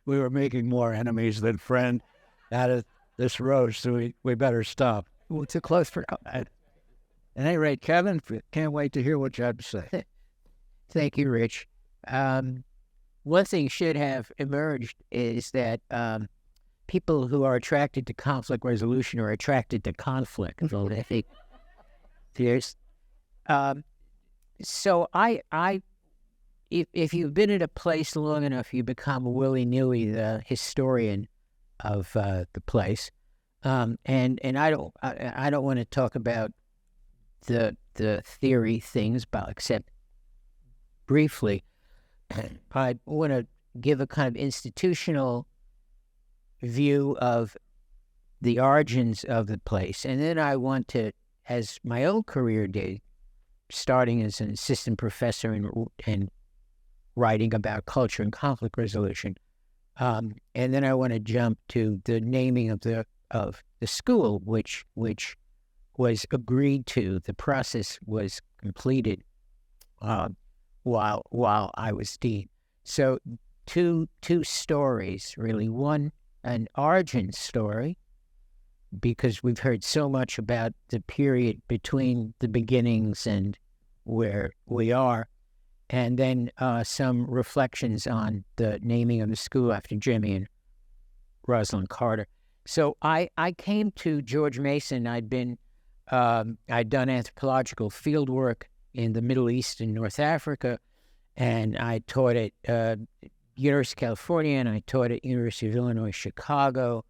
we were making more enemies than friends out of this roast, so we better stop. We're too close for. At any rate, Kevin, can't wait to hear what you have to say. Thank you, Rich. One thing should have emerged is that people who are attracted to conflict resolution are attracted to conflict. So I think so if you've been at a place long enough, you become willy-nilly the historian of the place. And I don't want to talk about the theory things except briefly. I want to give a kind of institutional view of the origins of the place, and then I want to, as my own career did, starting as an assistant professor and writing about culture and conflict resolution, and then I want to jump to the naming of the school, which was agreed to. The process was completed while I was dean. So two stories, really. One, an origin story, because we've heard so much about the period between the beginnings and where we are, and then some reflections on the naming of the school after Jimmy and Rozell Carter. So I came to George Mason. I'd done anthropological field work in the Middle East and North Africa, and I taught at University of California, and I taught at University of Illinois Chicago,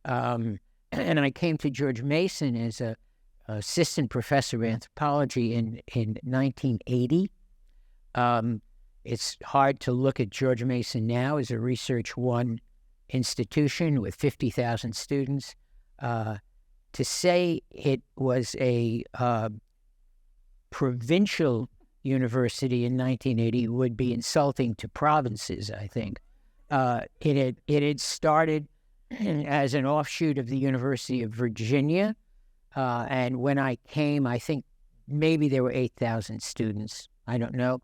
and I came to George Mason as a assistant professor of anthropology in 1980. It's hard to look at George Mason now as a Research One institution with 50,000 students. To say it was a provincial University in 1980 would be insulting to provinces, I think. It had started as an offshoot of the University of Virginia, and when I came, I think maybe there were 8,000 students. I don't know.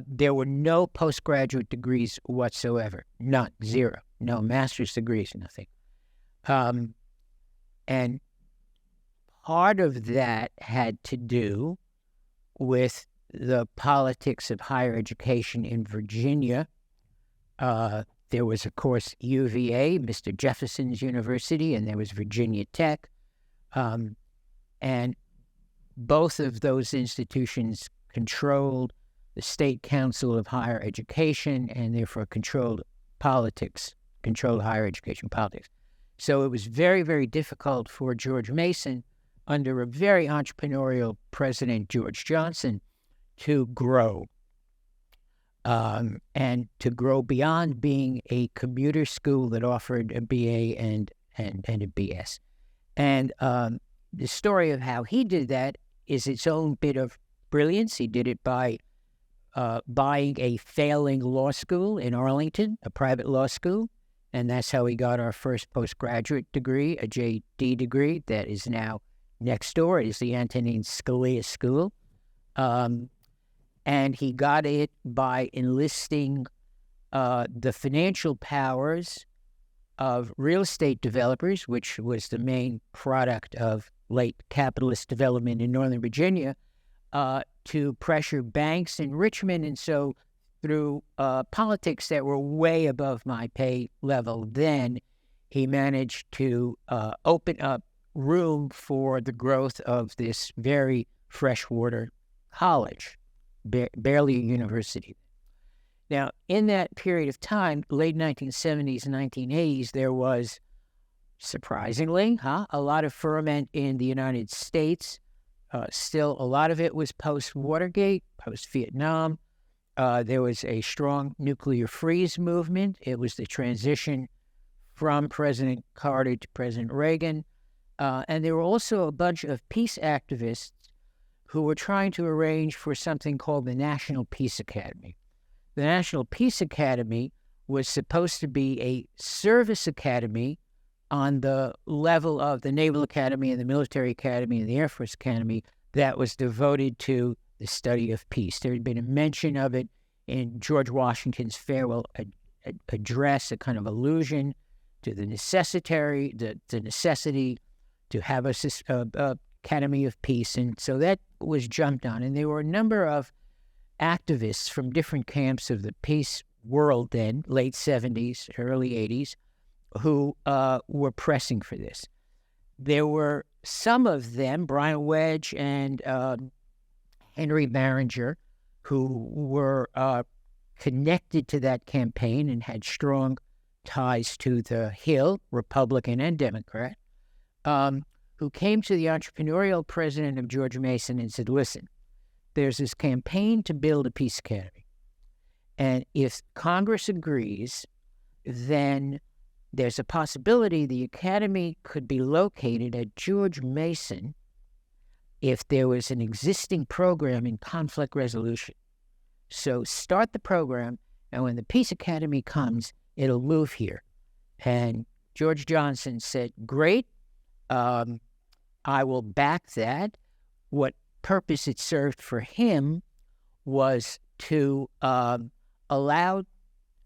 There were no postgraduate degrees whatsoever. None. Zero. No master's degrees, nothing. And part of that had to do with the politics of higher education in Virginia. There was, of course, UVA, Mr. Jefferson's University, and there was Virginia Tech. And both of those institutions controlled the State Council of Higher Education and therefore controlled higher education politics. So it was very, very difficult for George Mason, under a very entrepreneurial President George Johnson, to grow. And to grow beyond being a commuter school that offered a BA and a BS. And the story of how he did that is its own bit of brilliance. He did it by buying a failing law school in Arlington, a private law school, and that's how he got our first postgraduate degree, a JD degree that is now next door. It is the Antonin Scalia School. And he got it by enlisting the financial powers of real estate developers, which was the main product of late capitalist development in Northern Virginia, to pressure banks in Richmond. And so through politics that were way above my pay level then, he managed to open up room for the growth of this very freshwater college, barely a university. Now, in that period of time, late 1970s and 1980s, there was, surprisingly, a lot of ferment in the United States. Still, a lot of it was post-Watergate, post-Vietnam. There was a strong nuclear freeze movement. It was the transition from President Carter to President Reagan. And there were also a bunch of peace activists who were trying to arrange for something called the National Peace Academy. The National Peace Academy was supposed to be a service academy on the level of the Naval Academy and the Military Academy and the Air Force Academy that was devoted to the study of peace. There had been a mention of it in George Washington's farewell address, a kind of allusion to the necessity to have a Academy of Peace. And so that was jumped on. And there were a number of activists from different camps of the peace world then, late 70s, early 80s, who were pressing for this. There were some of them, Brian Wedge and Henry Barringer, who were connected to that campaign and had strong ties to the Hill, Republican and Democrat, who came to the entrepreneurial president of George Mason and said, listen, there's this campaign to build a peace academy. And if Congress agrees, then there's a possibility the academy could be located at George Mason if there was an existing program in conflict resolution. So start the program, and when the Peace Academy comes, it'll move here. And George Johnson said, great, I will back that. What purpose it served for him was to allow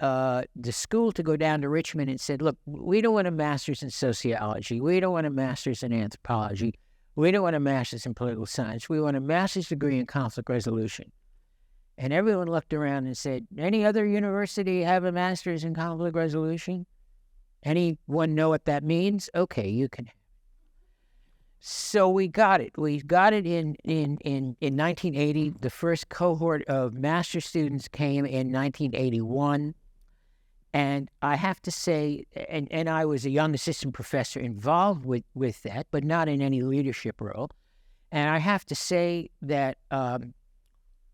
the school to go down to Richmond and said, look, we don't want a master's in sociology. We don't want a master's in anthropology. We don't want a master's in political science. We want a master's degree in conflict resolution. And everyone looked around and said, any other university have a master's in conflict resolution? Anyone know what that means? Okay, you can. So we got it. We got it in 1980. The first cohort of master students came in 1981. And I have to say, and I was a young assistant professor involved with that, but not in any leadership role. And I have to say that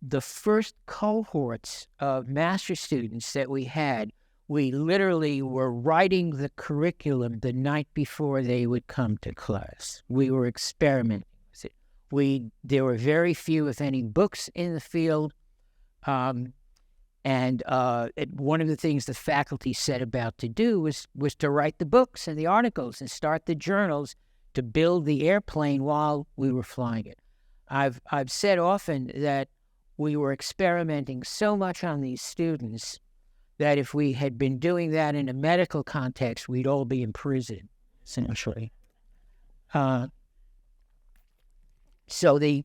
the first cohorts of master students that we had, we literally were writing the curriculum the night before they would come to class. We were experimenting with it. There were very few, if any, books in the field. One of the things the faculty set about to do was to write the books and the articles and start the journals to build the airplane while we were flying it. I've said often that we were experimenting so much on these students that if we had been doing that in a medical context, we'd all be in prison, essentially. So the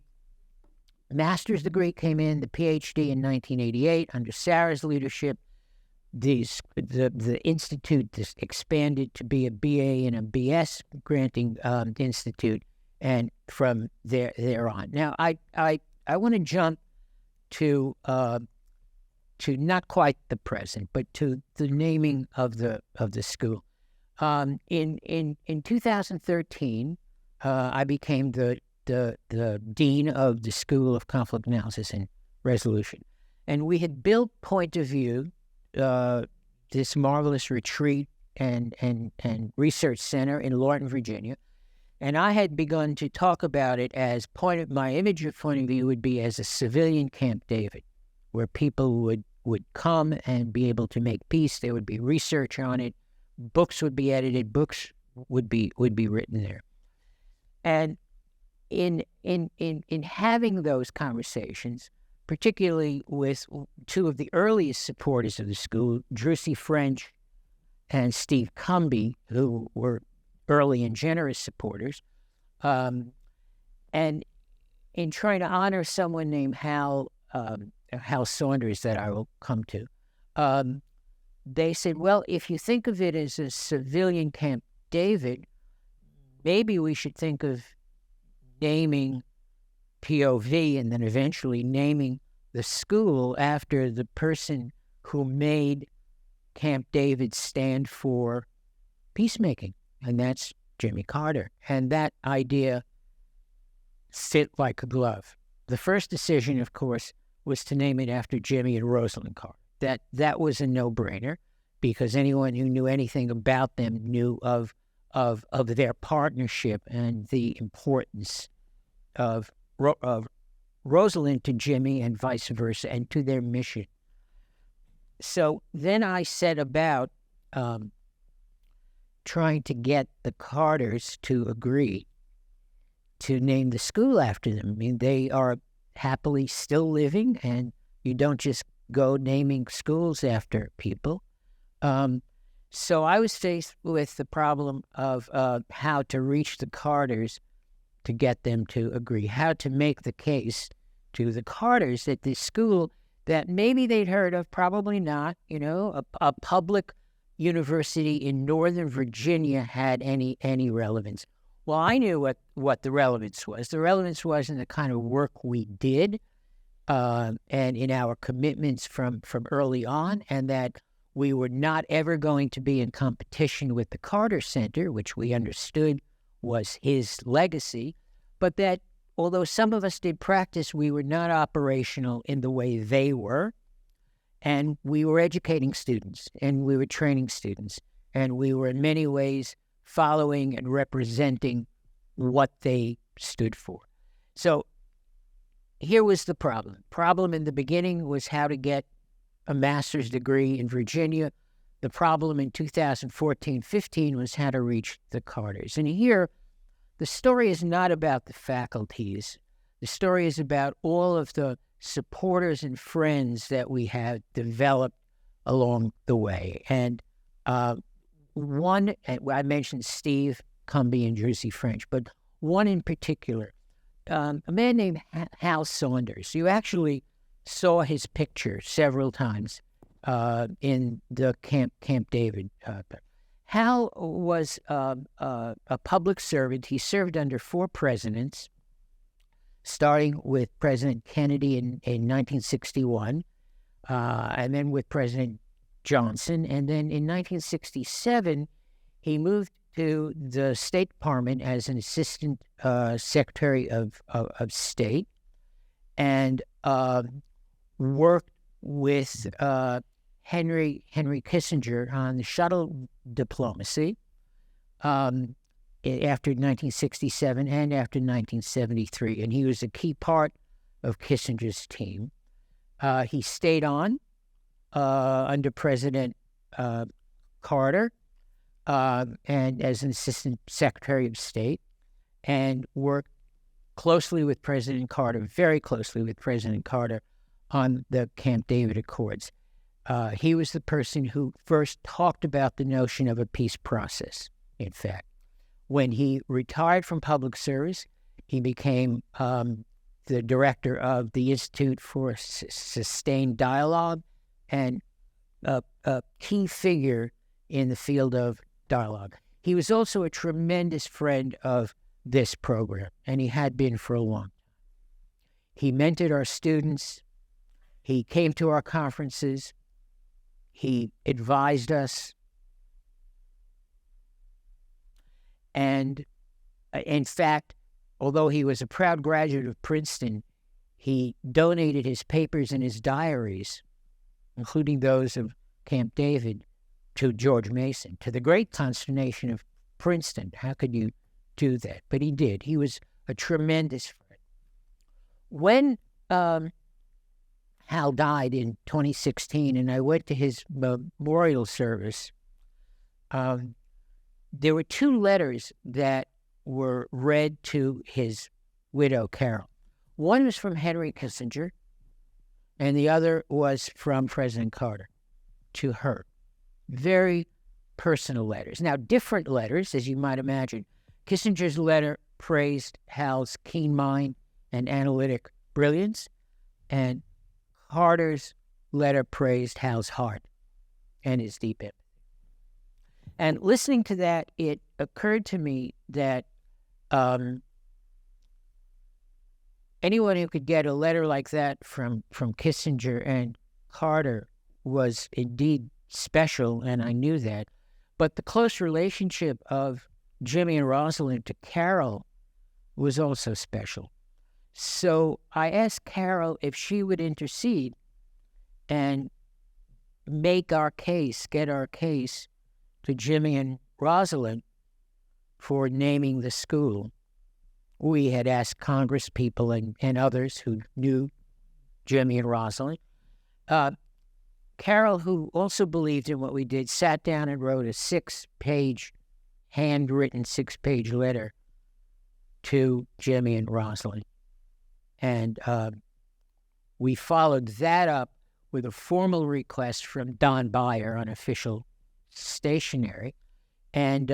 master's degree came in, the PhD in 1988 under Sara's leadership. The institute expanded to be a BA and a BS granting institute, and from there on. Now, I want to jump to not quite the present, but to the naming of the school. In 2013, I became the dean of the School of Conflict Analysis and Resolution, and we had built Point of View, this marvelous retreat and research center in Lorton, Virginia, and I had begun to talk about it as my image of Point of View would be as a civilian Camp David, where people would come and be able to make peace. There would be research on it, books would be edited, books would be written there. And in having those conversations, particularly with two of the earliest supporters of the school, Drusy French and Steve Cumby, who were early and generous supporters, and in trying to honor someone named Hal Saunders that I will come to, they said, well, if you think of it as a civilian Camp David, maybe we should think of naming POV and then eventually naming the school after the person who made Camp David stand for peacemaking, and that's Jimmy Carter. And that idea fit like a glove. The first decision, of course, was to name it after Jimmy and Rosalynn Carter. That was a no-brainer, because anyone who knew anything about them knew of their partnership and the importance of Rosalynn to Jimmy and vice versa, and to their mission. So then I set about trying to get the Carters to agree to name the school after them. I mean, they are happily still living, and you don't just go naming schools after people. So I was faced with the problem of how to reach the Carters to get them to agree, how to make the case to the Carters that this school that maybe they'd heard of, probably not, a public university in Northern Virginia had any relevance. Well, I knew what the relevance was. The relevance was in the kind of work we did and in our commitments from early on, and that we were not ever going to be in competition with the Carter Center, which we understood was his legacy, but that although some of us did practice, we were not operational in the way they were, and we were educating students, and we were training students, and we were in many ways following and representing what they stood for. So here was the problem. Problem in the beginning was how to get a master's degree in Virginia. The problem in 2014-15 was how to reach the Carters. And here, the story is not about the faculties. The story is about all of the supporters and friends that we have developed along the way. And one, I mentioned Steve Cumby and Drusy French, but one in particular, a man named Hal Saunders. You actually saw his picture several times in the Camp David. Hal was a public servant. He served under 4 presidents, starting with President Kennedy in 1961, and then with President Johnson. And then in 1967, he moved to the State Department as an assistant secretary of state, and worked with Henry Kissinger on the shuttle diplomacy, after 1967 and after 1973, and he was a key part of Kissinger's team. He stayed on under President Carter and as an Assistant Secretary of State, and worked closely with President Carter, very closely with President Carter, on the Camp David Accords. He was the person who first talked about the notion of a peace process, in fact. When he retired from public service, he became the director of the Institute for Sustained Dialogue and a key figure in the field of dialogue. He was also a tremendous friend of this program, and he had been for a long time. He mentored our students. He came to our conferences. He advised us. And in fact, although he was a proud graduate of Princeton, he donated his papers and his diaries, including those of Camp David, to George Mason, to the great consternation of Princeton. How could you do that? But he did. He was a tremendous friend. When Hal died in 2016, and I went to his memorial service, there were two letters that were read to his widow, Carol. One was from Henry Kissinger, and the other was from President Carter to her. Very personal letters. Now, different letters, as you might imagine. Kissinger's letter praised Hal's keen mind and analytic brilliance, and Carter's letter praised Hal's heart and his deep empathy. And listening to that, it occurred to me that anyone who could get a letter like that from Kissinger and Carter was indeed special, and I knew that. But the close relationship of Jimmy and Rosalynn to Carol was also special. So I asked Carol if she would intercede and make our case, get our case to Jimmy and Rosalynn for naming the school. We had asked Congress people and others who knew Jimmy and Rosalynn. Carol, who also believed in what we did, sat down and wrote a handwritten six-page letter to Jimmy and Rosalynn. And we followed that up with a formal request from Don Beyer on official stationery, and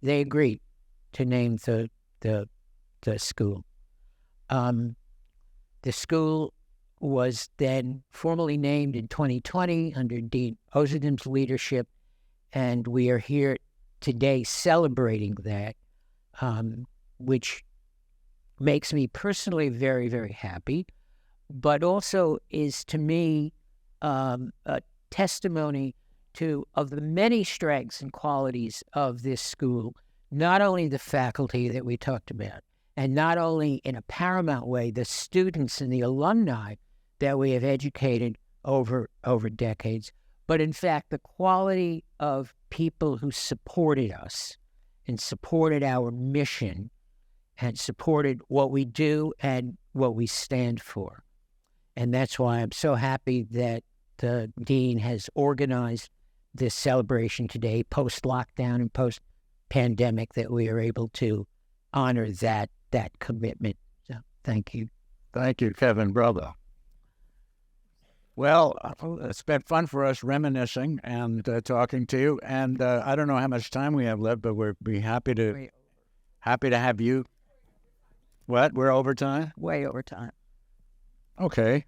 they agreed to name the school. The school was then formally named in 2020 under Dean Ozodin's leadership, and we are here today celebrating that, which makes me personally very, very happy, but also is to me a testimony of the many strengths and qualities of this school, not only the faculty that we talked about, and not only in a paramount way, the students and the alumni that we have educated over decades, but in fact the quality of people who supported us and supported our mission and supported what we do and what we stand for. And that's why I'm so happy that the dean has organized this celebration today, post-lockdown and post-pandemic, that we are able to honor that commitment. So thank you. Thank you, Kevin, brother. Well, it's been fun for us reminiscing and talking to you. And I don't know how much time we have left, but we'd be happy to have you. What? We're over time? Way over time. Okay.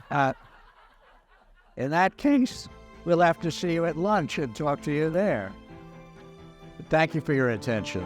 In that case, we'll have to see you at lunch and talk to you there. Thank you for your attention.